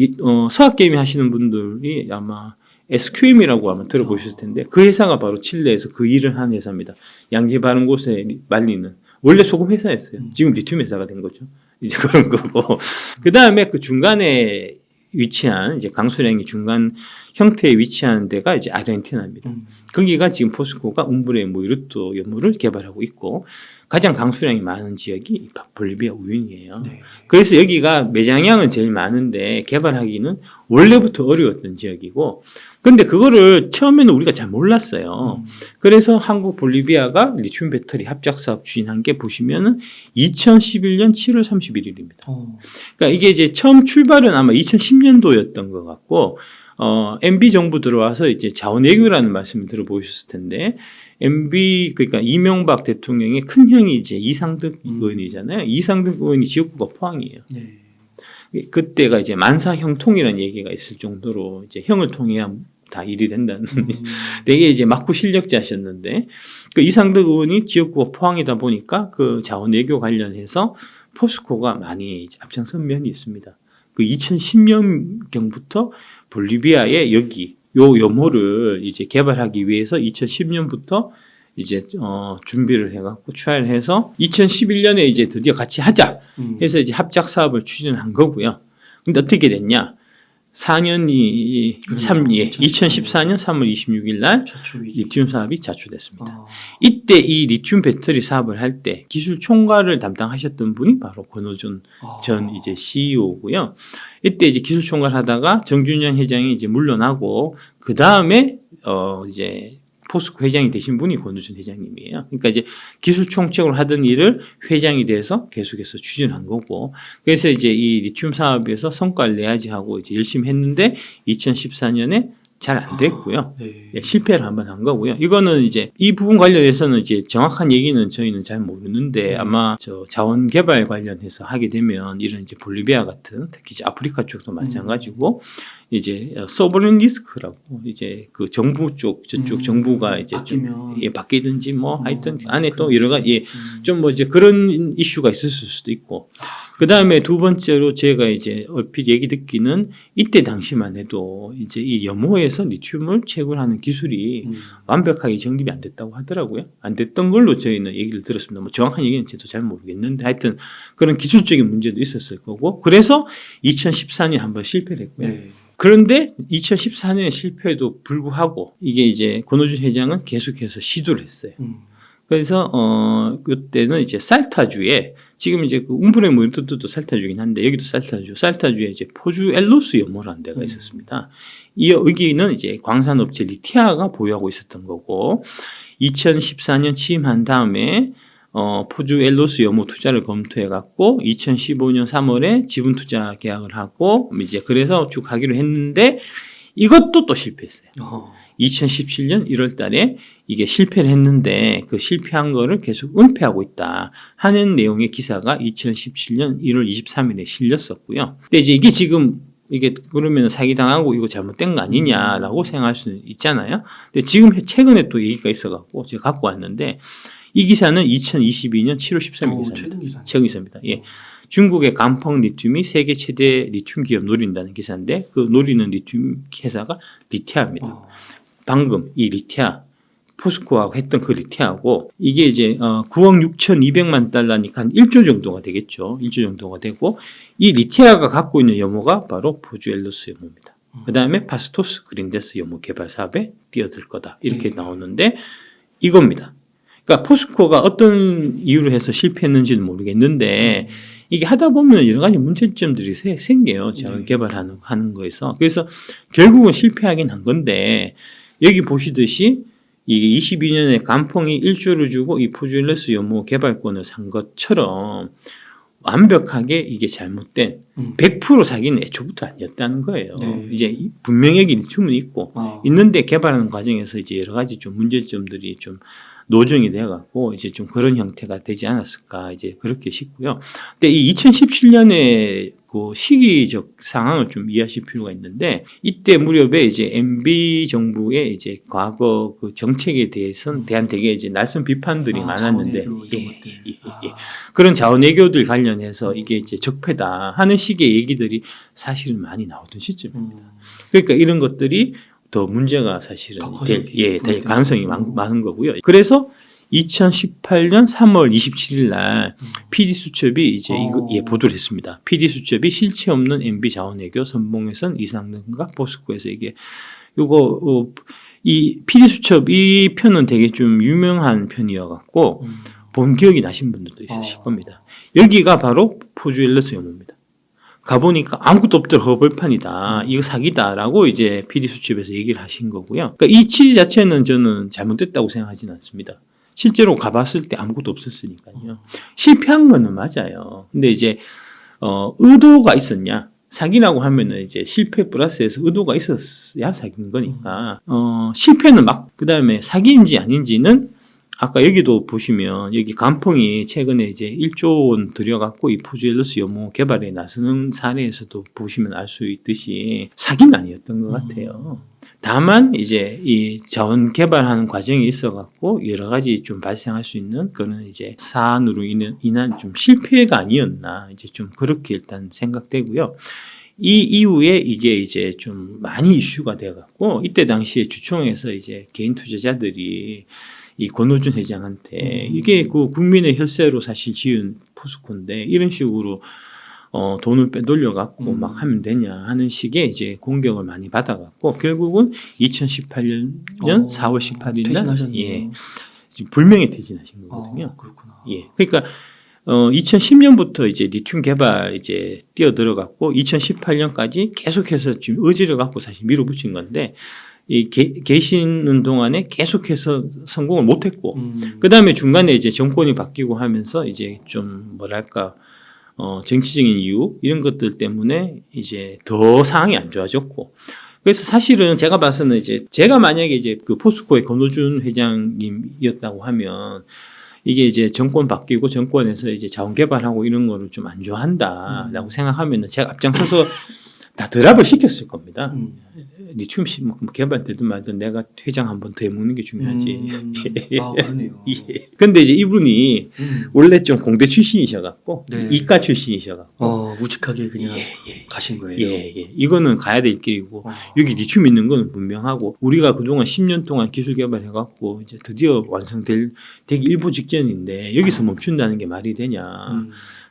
서학 게임 하시는 분들이 아마 SQM이라고 아마 들어보셨을 텐데 그 회사가 바로 칠레에서 그 일을 한 회사입니다. 양지 바른 곳에 말리는 원래 소금 회사였어요. 지금 리튬 회사가 된 거죠. 이제 그런 거고 그 다음에 그 중간에 위치한 이제 강수량이 중간 형태에 위치한 데가 이제 아르헨티나입니다. 거기가 지금 포스코가 움브레 모이르토 염호를 개발하고 있고 가장 강수량이 많은 지역이 볼리비아 우윤이에요. 네. 그래서 여기가 매장량은 제일 많은데 개발하기는 원래부터 어려웠던 지역이고 근데 그거를 처음에는 우리가 잘 몰랐어요. 그래서 한국 볼리비아가 리튬 배터리 합작 사업 추진한 게 보시면은 2011년 7월 31일입니다. 그러니까 이게 이제 처음 출발은 아마 2010년도였던 것 같고 MB 정부 들어와서 이제 자원 외교라는 말씀을 들어보셨을 텐데 MB 그러니까 이명박 대통령의 큰 형이 이제 이상득 의원이잖아요. 이상득 의원이 지역구가 포항이에요. 네. 그때가 이제 만사 형통이라는 얘기가 있을 정도로 이제 형을 통해야 다 일이 된다는 되게 이제 막구 실력자셨는데 그 이상득 의원이 지역구가 포항이다 보니까 그 자원 외교 관련해서 포스코가 많이 앞장선 면이 있습니다. 그 2010년경부터 볼리비아에 여기 요 염호를 이제 개발하기 위해서 2010년부터 이제 준비를 해갖고 트라이를 해서 2011년에 이제 드디어 같이 하자 해서 이제 합작 사업을 추진한 거고요. 근데 어떻게 됐냐? 2014년 3월 26일 날 리튬 사업이 자초됐습니다. 이때 이 리튬 배터리 사업을 할 때 기술 총괄을 담당하셨던 분이 바로 권호준 전 이제 CEO고요. 이때 이제 기술 총괄 하다가 정준영 회장이 이제 물러나고 그 다음에 이제 포스코 회장이 되신 분이 권우준 회장님이에요. 그러니까 이제 기술 총책으로 하던 일을 회장이 돼서 계속해서 추진한 거고, 그래서 이제 이 리튬 사업에서 성과를 내야지 하고 이제 열심히 했는데 2014년에 잘 안 됐고요. 네. 실패를 한번 한 거고요. 이거는 이제 이 부분 관련해서는 이제 정확한 얘기는 저희는 잘 모르는데 아마 저 자원 개발 관련해서 하게 되면 이런 이제 볼리비아 같은 특히 이제 아프리카 쪽도 마찬가지고 이제 소버린 리스크라고 이제 그 정부 쪽 저쪽 정부가 이제 좀 바뀌든지 뭐 하여튼 안에 또 여러 가지 좀 뭐 이제 그런 이슈가 있었을 수도 있고. 그 다음에 두 번째로 제가 이제 얼핏 얘기 듣기는 이때 당시만 해도 이제 이 염호에서 리튬을 채굴하는 기술이 완벽하게 정립이 안 됐다고 하더라고요. 안 됐던 걸로 저희는 얘기를 들었습니다. 뭐 정확한 얘기는 저도 잘 모르겠는데 하여튼 그런 기술적인 문제도 있었을 거고 그래서 2014년에 한번 실패를 했고요. 네. 그런데 2014년에 실패에도 불구하고 이게 이제 권호준 회장은 계속해서 시도를 했어요. 그래서 그때는 이제 살타주에 지금 이제 그 움브레 모이르토도 살타주긴 한데 여기도 살타주에 이제 포주 엘로스 염호라는 데가 있었습니다. 여기는 이제 광산업체 리티아가 보유하고 있었던 거고 2014년 취임한 다음에 포주 엘로스 염호 투자를 검토해 갖고 2015년 3월에 지분 투자 계약을 하고 이제 그래서 쭉 하기로 했는데 이것도 또 실패했어요. 2017년 1월 달에 이게 실패를 했는데 그 실패한 거를 계속 은폐하고 있다 하는 내용의 기사가 2017년 1월 23일에 실렸었고요. 근데 이제 이게 지금 이게 그러면 사기당하고 이거 잘못된 거 아니냐라고 생각할 수는 있잖아요. 근데 지금 최근에 또 얘기가 있어갖고 제가 갖고 왔는데 이 기사는 2022년 7월 13일 기사입니다. 최근 기사입니다. 예. 중국의 간펑 리튬이 세계 최대 리튬 기업 노린다는 기사인데 그 노리는 리튬 회사가 리티아입니다. 방금 이 리티아 포스코하고 했던 그 리티아하고 이게 이제 9억 6,200만 달러니까 한 1조 정도가 되겠죠. 1조 정도가 되고 이 리티아가 갖고 있는 염호가 바로 포주엘로스 염호입니다. 그다음에 파스토스 그린데스 염호 개발 사업에 뛰어들 거다. 이렇게 나오는데 이겁니다. 그러니까 포스코가 어떤 이유로 해서 실패했는지는 모르겠는데 이게 하다 보면 여러 가지 문제점들이 생겨요. 자원 개발하는 거에서. 그래서 결국은 실패하긴 한 건데 여기 보시듯이 이게 22년에 간펑이 1조를 주고 이 포주엘로스 염호 개발권을 산 것처럼 완벽하게 이게 잘못된 100% 사기는 애초부터 아니었다는 거예요. 네. 이제 분명히 여기 리튬은 있고 있는데 개발하는 과정에서 이제 여러 가지 좀 문제점들이 좀 노정이 돼갖고 이제 좀 그런 형태가 되지 않았을까 이제 그렇게 싶고요. 근데 이 2017년에 그 시기적 상황을 좀 이해하실 필요가 있는데 이때 무렵에 이제 MB 정부의 이제 과거 그 정책에 대한 되게 이제 날선 비판들이 많았는데 그런 자원외교들 관련해서 이게 이제 적폐다 하는 식의 얘기들이 사실은 많이 나오던 시점입니다. 그러니까 이런 것들이 더 문제가 사실은 될 가능성이 많은 거고요. 그래서 2018년 3월 27일 날 PD수첩이 이제 이거 보도를 했습니다. PD수첩이 실체 없는 MB 자원외교 선봉에선 이상능과 포스코에서 이게 요거 이 PD수첩 이 편은 되게 좀 유명한 편이어갖고 본 기억이 나신 분들도 있으실 겁니다. 여기가 바로 포주엘로스 염호입니다. 가보니까 아무것도 없더라 허벌판이다 이거 사기다라고 이제 PD수첩에서 얘기를 하신 거고요. 그러니까 이 취지 자체는 저는 잘못됐다고 생각하지는 않습니다. 실제로 가봤을 때 아무것도 없었으니까요. 실패한 거는 맞아요. 근데 이제 의도가 있었냐? 사기라고 하면은 이제 실패 플러스해서 의도가 있었어야 사기인 거니까 실패는 그다음에 사기인지 아닌지는 아까 여기도 보시면 여기 간펑이 최근에 이제 1조 원 들여갖고 이 포주엘로스 염호 개발에 나서는 사례에서도 보시면 알 수 있듯이 사기는 아니었던 것 같아요. 다만 이제 이 자원 개발하는 과정에 있어갖고 여러 가지 좀 발생할 수 있는 그런 이제 사안으로 인한 좀 실패가 아니었나 이제 좀 그렇게 일단 생각되고요. 이 이후에 이게 이제 좀 많이 이슈가 돼갖고 이때 당시에 주총에서 이제 개인 투자자들이 이 권오준 회장한테 이게 그 국민의 혈세로 사실 지은 포스코인데 이런 식으로 돈을 빼돌려갖고 막 하면 되냐 하는 식의 이제 공격을 많이 받아갖고 결국은 2018년 4월 18일 날 지금 불명예 퇴진하신 거거든요. 그렇구나. 예, 그러니까 2010년부터 이제 리튬 개발 이제 뛰어들어갔고 2018년까지 계속해서 지금 의지를 갖고 사실 밀어붙인 건데. 이 계시는 동안에 계속해서 성공을 못했고, 그 다음에 중간에 이제 정권이 바뀌고 하면서 이제 좀 뭐랄까, 정치적인 이유, 이런 것들 때문에 이제 더 상황이 안 좋아졌고, 그래서 사실은 제가 봐서는 이제 제가 만약에 이제 그 포스코의 권오준 회장님이었다고 하면 이게 이제 정권 바뀌고 정권에서 이제 자원 개발하고 이런 거를 좀 안 좋아한다라고 생각하면은 제가 앞장서서 다 드랍을 시켰을 겁니다. 리튬 개발 되든 말든 내가 회장 한번 더 해먹는 게 중요하지. 그러네요. 예. 근데 이제 이분이 원래 좀 공대 출신이셔갖고 이과 출신이셔갖고 우직하게 그냥 가신 거예요. 예. 이거는 가야 될 길이고 여기 리튬 있는 건 분명하고 우리가 그동안 10년 동안 기술 개발해갖고 이제 드디어 완성되기 일보 직전인데 여기서 멈춘다는 게 말이 되냐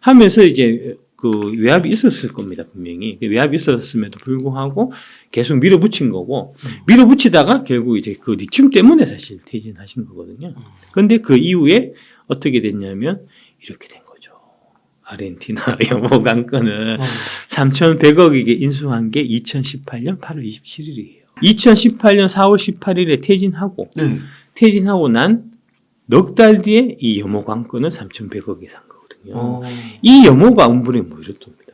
하면서 이제 그 외압이 있었을 겁니다, 분명히. 외압이 있었음에도 불구하고 계속 밀어붙인 거고, 밀어붙이다가 결국 이제 그 리튬 때문에 사실 퇴진하신 거거든요. 그런데 그 이후에 어떻게 됐냐면 이렇게 된 거죠. 아르헨티나 염호 관건을 3,100억에게 인수한 게 2018년 8월 27일이에요. 2018년 4월 18일에 퇴진하고 난 넉 달 뒤에 이 염호 관건을 3,100억에 산 거예요. 이 염호가 운분에 모이었답니다.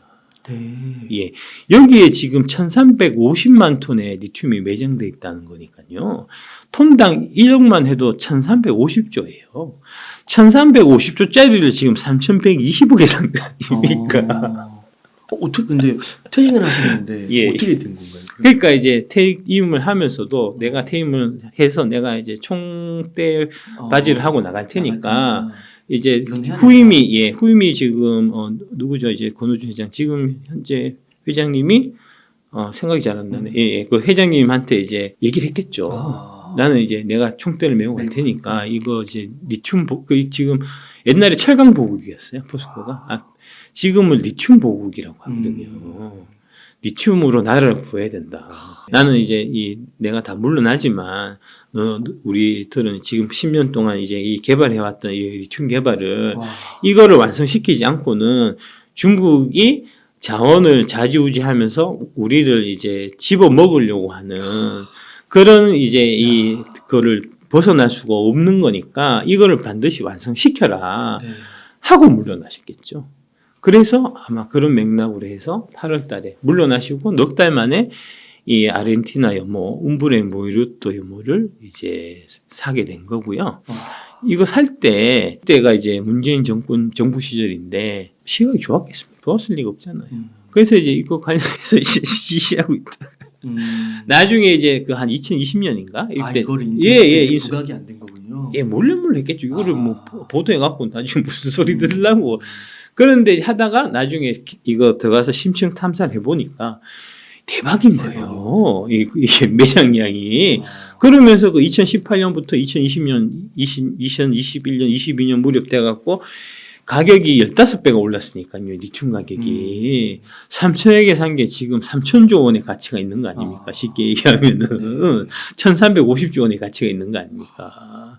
네. 예. 여기에 지금 1350만 톤의 리튬이 매장돼 있다는 거니까요. 톤당 1억만 해도 1350조예요. 1350조짜리를 지금 3120억에 산 거 아닙니까? 어떻게 근데 퇴직을 하셨는데 예. 어떻게 된 건가요? 그러니까 이제 퇴임을 하면서도 내가 퇴임을 해서 내가 이제 총대 바지를 하고 나갈 테니까 이제 후임이 지금 누구죠? 이제 권오준 회장 지금 현재 회장님이 생각이 잘 안 나네. 예, 그 회장님한테 이제 얘기를 했겠죠. 나는 이제 내가 총대를 메고 갈 테니까 이거 이제 리튬 지금 옛날에 철강 보급이었어요 포스코가. 지금은 리튬 보급이라고 하거든요. 리튬으로 나라를 구해야 된다. 나는 이제 내가 다 물러나지만 우리들은 지금 10년 동안 이제 이 개발해왔던 이 리튬 개발을 이거를 완성시키지 않고는 중국이 자원을 좌지우지하면서 우리를 이제 집어 먹으려고 하는 그런 이제 그거를 벗어날 수가 없는 거니까 이거를 반드시 완성시켜라 하고 물러나셨겠죠. 그래서 아마 그런 맥락으로 해서 8월 달에 물러나시고 넉 달 만에 이 아르헨티나 염호, 움브레 모이루토 염호를 이제 사게 된 거고요. 이거 살 때가 이제 문재인 정부 시절인데 시각이 좋았겠습니까? 좋았을 리가 없잖아요. 그래서 이제 이거 관련해서 지시하고 있다. 나중에 이제 그 한 2020년인가 이때 이거를 인수할 때 부각이 안 된 거군요. 예, 몰래 했겠죠. 이거를 뭐 보도해 갖고 나중에 무슨 소리 들으려고. 그런데 하다가 나중에 이거 들어가서 심층 탐사를 해보니까 대박인 거예요. 이게 매장량이. 그러면서 그 2018년부터 2021년, 22년 무렵 돼갖고 가격이 15배가 올랐으니까요. 리튬 가격이. 3천억에 산 게 지금 3천조 원의 가치가 있는 거 아닙니까? 쉽게 얘기하면은. 1350조 원의 가치가 있는 거 아닙니까?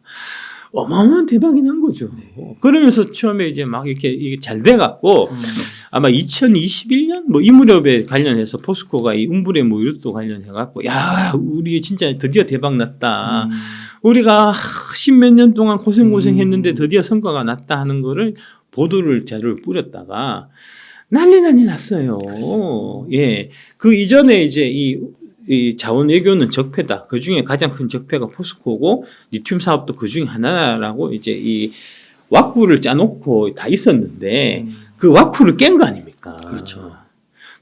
어마어마한 대박이 난 거죠. 그러면서 처음에 이제 막 이게 잘 돼갖고 아마 2021년 뭐 이 무렵에 관련해서 포스코가 이 움브레 모이루토 관련해갖고 야 우리 진짜 드디어 대박 났다. 우리가 10몇 년 동안 고생했는데 드디어 성과가 났다 하는 거를 자료를 뿌렸다가 난리 났어요. 예, 그 이전에 이제 이 자원 외교는 적폐다. 그 중에 가장 큰 적폐가 포스코고 리튬 사업도 그 중에 하나라고 이제 이 왁구를 짜놓고 다 있었는데 그 왁구를 깬 거 아닙니까? 그렇죠.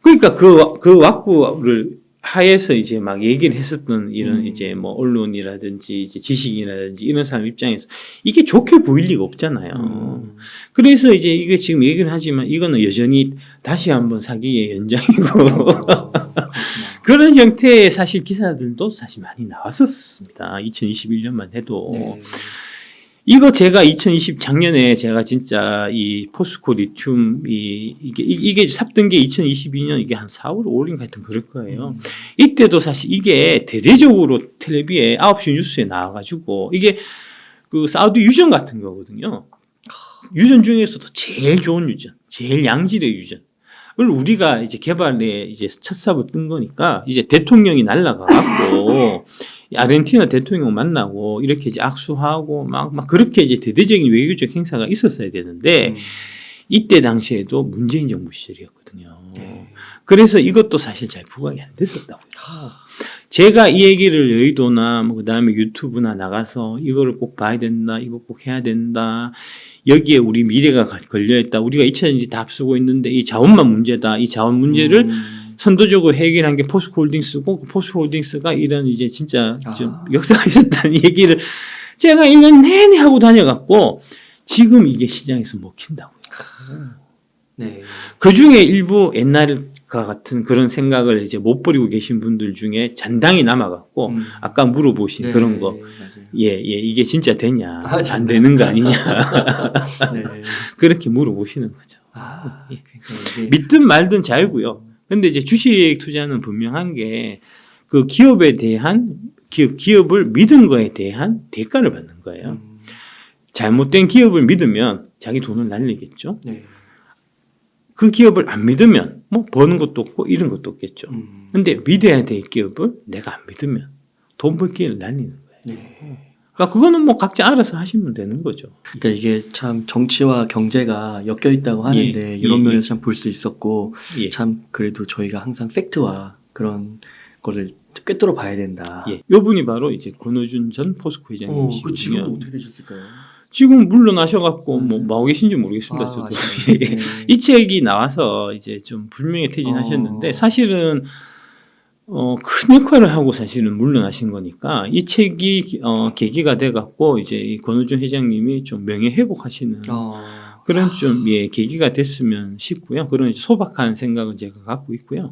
그러니까 그 왁구를 하에서 이제 막 얘기를 했었던 이런 이제 뭐 언론이라든지 이제 지식인이라든지 이런 사람 입장에서 이게 좋게 보일 리가 없잖아요. 그래서 이제 이게 지금 얘기를 하지만 이거는 여전히 다시 한번 사기의 연장이고 그런 형태의 사실 기사들도 사실 많이 나왔었습니다. 2021년만 해도. 이거 제가 작년에 제가 진짜 이 포스코 리튬 이게 샀던 게 2022년 이게 한 4월 5월 같은 그럴 거예요. 이때도 사실 이게 대대적으로 텔레비에 9시 뉴스에 나와가지고 이게 그 사우디 유전 같은 거거든요. 유전 중에서도 제일 좋은 유전, 제일 양질의 유전. 을 우리가 이제 개발에 이제 첫 삽을 뜬 거니까 이제 대통령이 날라가갖고 아르헨티나 대통령 만나고 이렇게 이제 악수하고 막 그렇게 이제 대대적인 외교적 행사가 있었어야 되는데 이때 당시에도 문재인 정부 시절이었거든요. 그래서 이것도 사실 잘 부각이 안 됐었다고요. 제가 이 얘기를 여의도나 뭐 그다음에 유튜브나 나가서 이거를 꼭 봐야 된다, 이거 꼭 해야 된다. 여기에 우리 미래가 걸려있다. 우리가 2차전지 다 앞서고 있는데 이 자원만 문제다. 이 자원 문제를 선도적으로 해결한 게 포스코홀딩스고 그 포스코홀딩스가 이런 이제 진짜 좀 역사가 있었다는 얘기를 제가 1년 내내 하고 다녀갖고 지금 이게 시장에서 먹힌다고요. 네. 그 중에 일부 옛날과 같은 그런 생각을 이제 못 버리고 계신 분들 중에 잔당이 남아갖고 아까 물어보신 그런 거. 이게 진짜 되냐, 안 되는 거 아니냐. 그렇게 물어보시는 거죠. 믿든 말든 자유고요. 근데 이제 주식 투자는 분명한 게 그 기업에 대한 기업을 믿은 거에 대한 대가를 받는 거예요. 잘못된 기업을 믿으면 자기 돈을 날리겠죠. 그 기업을 안 믿으면 뭐 버는 것도 없고 이런 것도 없겠죠. 근데 믿어야 될 기업을 내가 안 믿으면 돈 벌 기회를 날리는 거예요. 그러니까 그거는 뭐 각자 알아서 하시면 되는 거죠. 그러니까 이게 참 정치와 경제가 엮여 있다고 하는데 이런 면에서 참 볼 수 있었고 참 그래도 저희가 항상 팩트와 그런 거를 꿰뚫어 봐야 된다. 요 분이 바로 이제 권오준 전 포스코 회장님이시거든요. 지금 어떻게 되셨을까요? 지금 물러나셔갖고 뭐 하고 계신지 모르겠습니다. 저도. 이 책이 나와서 이제 좀 불명예 퇴진하셨는데 사실은 큰 역할을 하고 사실은 물러나신 거니까 이 책이 계기가 돼갖고 이제 이 권오준 회장님이 좀 명예 회복하시는 그런 좀 계기가 됐으면 싶고요. 그런 이제 소박한 생각을 제가 갖고 있고요.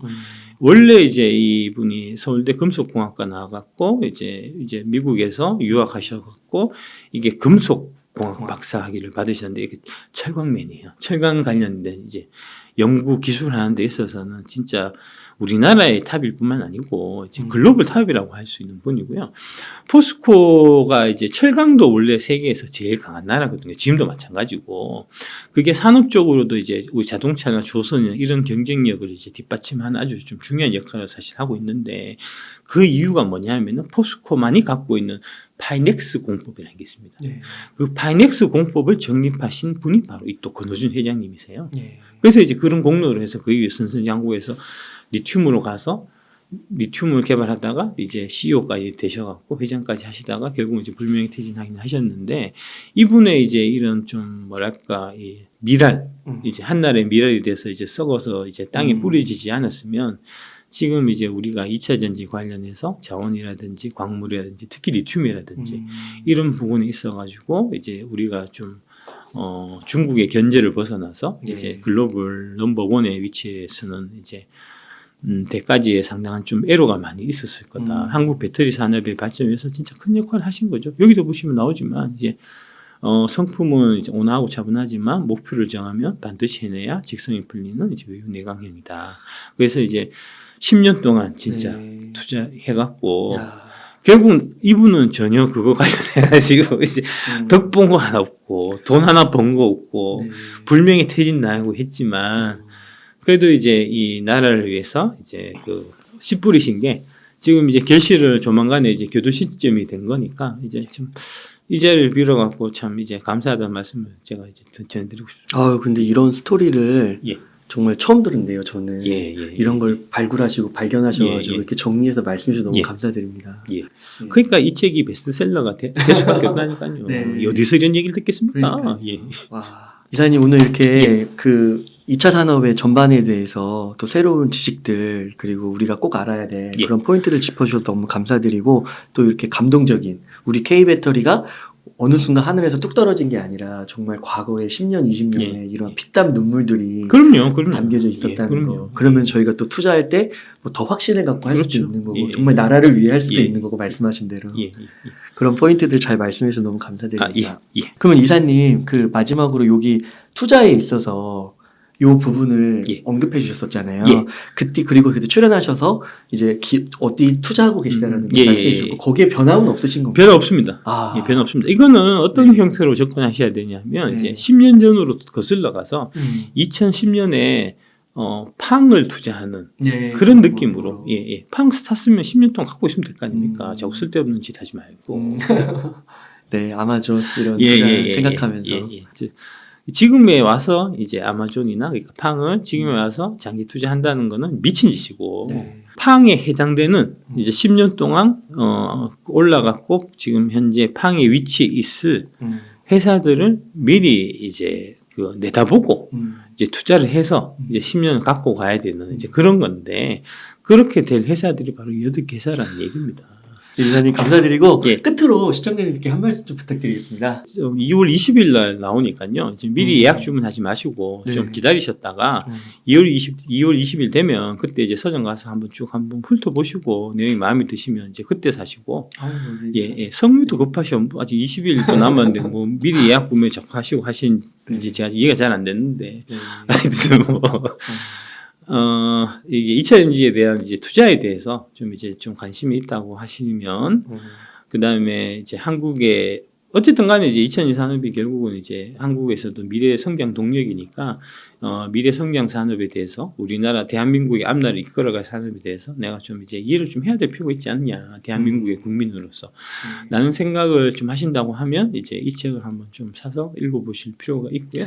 원래 이제 이분이 서울대 금속공학과 나와갖고 이제 미국에서 유학하셔갖고 이게 금속공학 박사학위를 받으셨는데 이게 철광맨이에요. 철강 관련된 이제 연구 기술하는 데 있어서는 진짜 우리나라의 탑일 뿐만 아니고 이제 글로벌 탑이라고 할 수 있는 분이고요. 포스코가 이제 철강도 원래 세계에서 제일 강한 나라거든요. 지금도 마찬가지고 그게 산업적으로도 이제 우리 자동차나 조선이나 이런 경쟁력을 이제 뒷받침하는 아주 좀 중요한 역할을 사실 하고 있는데 그 이유가 뭐냐면은 포스코만이 갖고 있는 파이넥스 공법이라는 게 있습니다. 그 파이넥스 공법을 정립하신 분이 바로 이 또 권오준 회장님이세요. 그래서 이제 그런 공로를 해서 그 이후에 선선장구에서 리튬으로 가서 리튬을 개발하다가 이제 CEO까지 되셔갖고 회장까지 하시다가 결국 이제 불명예 퇴진하긴 하셨는데 이분의 이제 이런 좀 뭐랄까 이 미랄 이제 한날의 미랄이 돼서 이제 썩어서 이제 땅에 뿌려지지 않았으면 지금 이제 우리가 2차 전지 관련해서 자원이라든지 광물이라든지 특히 리튬이라든지 이런 부분이 있어가지고 이제 우리가 좀 중국의 견제를 벗어나서 이제 글로벌 넘버원의 위치에서는 이제 대까지의 상당한 좀 애로가 많이 있었을 거다. 한국 배터리 산업의 발전을 위해서 진짜 큰 역할을 하신 거죠. 여기도 보시면 나오지만 이제 성품은 이제 온화하고 차분하지만 목표를 정하면 반드시 해내야 직성이 풀리는 이제 외유 내강형이다. 그래서 이제 10년 동안 진짜 투자해갖고 결국 이분은 전혀 그거 관련해가지고 이제 덕 본 거 하나 없고 돈 하나 번 거 없고 불명예 퇴진 나고 했지만 그래도 이제 이 나라를 위해서 이제 그 씨 뿌리신 게 지금 이제 결실을 조만간에 이제 교도 시점이 된 거니까 이제 좀 이 자리를 빌어갖고 참 이제 감사하다는 말씀을 제가 이제 전해드리고 싶습니다. 근데 이런 스토리를 정말 처음 들은데요, 저는. 이런 걸 발굴하시고 발견하셔가지고 이렇게 정리해서 말씀해 주셔서 너무 감사드립니다. 그러니까 이 책이 베스트셀러가 될 수밖에 없다니까요. 어디서 이런 얘기를 듣겠습니까? 와, 이사님 오늘 이렇게 그 2차 산업의 전반에 대해서 또 새로운 지식들 그리고 우리가 꼭 알아야 될 그런 포인트를 짚어주셔서 너무 감사드리고 또 이렇게 감동적인 우리 K배터리가 어느 순간 하늘에서 뚝 떨어진 게 아니라 정말 과거에 10년, 20년의 이런 피땀 눈물들이 그럼요. 담겨져 있었다는 거. 그러면 저희가 또 투자할 때 뭐 더 확신을 갖고 할 수도 있는 거고 정말 나라를 위해 할 수도 있는 거고 말씀하신 대로 그런 포인트들 잘 말씀해 주셔서 너무 감사드립니다. 그러면 이사님 그 마지막으로 여기 투자에 있어서 요 부분을 언급해 주셨었잖아요. 그때 그리고 출연하셔서 이제 어디 투자하고 계시다라는 걸 말씀해 주셨고 거기에 변함은 없으신 건가요? 변화 없습니다. 변화 없습니다. 이거는 어떤 형태로 접근하셔야 되냐면 이제 10년 전으로 거슬러 가서 2010년에 팡을 투자하는 그런 느낌으로 팡 샀으면 10년 동안 갖고 있으면 될 거 아닙니까? 자꾸 쓸데없는 짓 하지 말고. 아마존 이런 투자 생각하면서. 지금에 와서 이제 아마존이나 그러니까 팡을 지금에 와서 장기 투자한다는 거는 미친 짓이고 팡에 해당되는 이제 10년 동안 올라갔고 지금 현재 팡의 위치에 있을 회사들을 미리 이제 그 내다보고 이제 투자를 해서 이제 10년을 갖고 가야 되는 이제 그런 건데 그렇게 될 회사들이 바로 8개사라는 얘기입니다. 이사님 감사드리고 끝으로 시청자님께 한 말씀 좀 부탁드리겠습니다. 2월 20일 날 나오니까요. 지금 미리 예약 주문하지 마시고 좀 기다리셨다가 2월 20일 되면 그때 이제 서점 가서 한번 쭉 한번 훑어보시고 내용이 마음에 드시면 이제 그때 사시고 성미도 급하시면 아직 20일도 남았는데 뭐 미리 예약 구매 접하시고 하신지 제가 이해가 잘 안 됐는데 하여튼 뭐 이게 2차 전지에 대한 이제 투자에 대해서 좀 관심이 있다고 하시면, 그 다음에 이제 한국에, 어쨌든 간에 이제 2차 전지 산업이 결국은 이제 한국에서도 미래의 성장 동력이니까, 미래 성장 산업에 대해서 우리나라 대한민국의 앞날을 이끌어갈 산업에 대해서 내가 좀 이제 이해를 좀 해야 될 필요가 있지 않냐 대한민국의 국민으로서 라는 생각을 좀 하신다고 하면 이제 이 책을 한번 좀 사서 읽어보실 필요가 있고요.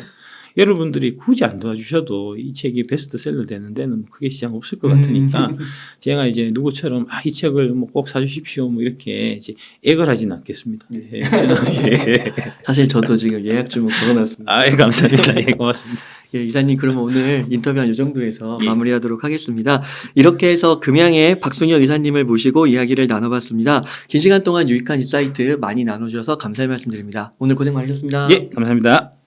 여러분들이 굳이 안 도와주셔도 이 책이 베스트셀러 되는 데는 크게 시장 없을 것 같으니까 제가 이제 누구처럼 이 책을 뭐 꼭 사주십시오 뭐 이렇게 이제 액을 하지는 않겠습니다. 예. 사실 저도 지금 예약 주문 걸어놨습니다. 예, 감사합니다. 예, 고맙습니다. 예, 이사님 그러면 오늘 인터뷰 한 이 정도에서 예. 마무리하도록 하겠습니다. 이렇게 해서 금양의 박순혁 이사님을 모시고 이야기를 나눠봤습니다. 긴 시간 동안 유익한 인사이트 많이 나눠주셔서 감사의 말씀드립니다. 오늘 고생 많으셨습니다. 예, 감사합니다.